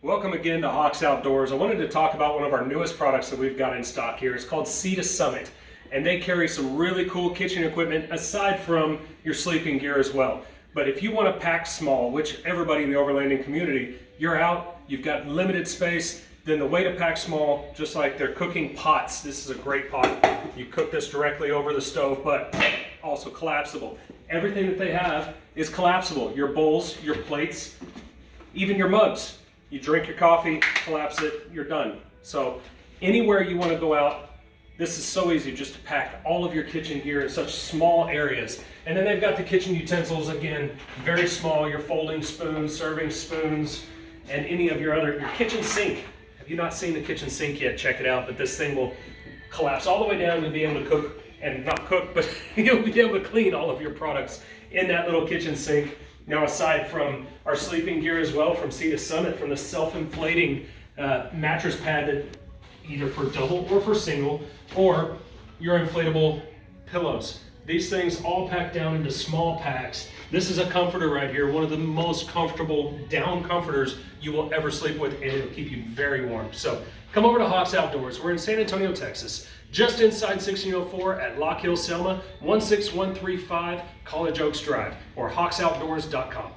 Welcome again to Hawks Outdoors. I wanted to talk about one of our newest products that we've got in stock here. It's called Sea to Summit, and they carry some really cool kitchen equipment aside from your sleeping gear as well. But if you want to pack small, which everybody in the overlanding community, you're out, you've got limited space, then the way to pack small, just like their cooking pots, this is a great pot. You cook this directly over the stove, but also collapsible. Everything that they have is collapsible. Your bowls, your plates, even your mugs. You drink your coffee, collapse it, you're done. So anywhere you want to go out, this is so easy just to pack all of your kitchen gear in such small areas. And then they've got the kitchen utensils, again, very small, your folding spoons, serving spoons, and any of your kitchen sink. If you've not seen the kitchen sink yet, check it out, but this thing will collapse all the way down and be able to cook, and not cook, but you'll be able to clean all of your products in that little kitchen sink. Now, aside from our sleeping gear as well, from Sea to Summit, from the self-inflating mattress pad that either for double or for single, or your inflatable pillows. These things all pack down into small packs. This is a comforter right here, one of the most comfortable down comforters you will ever sleep with, and it'll keep you very warm. So come over to Hawks Outdoors. We're in San Antonio, Texas, just inside 1604 at Lock Hill, Selma, 16135 College Oaks Drive, or hawksoutdoors.com.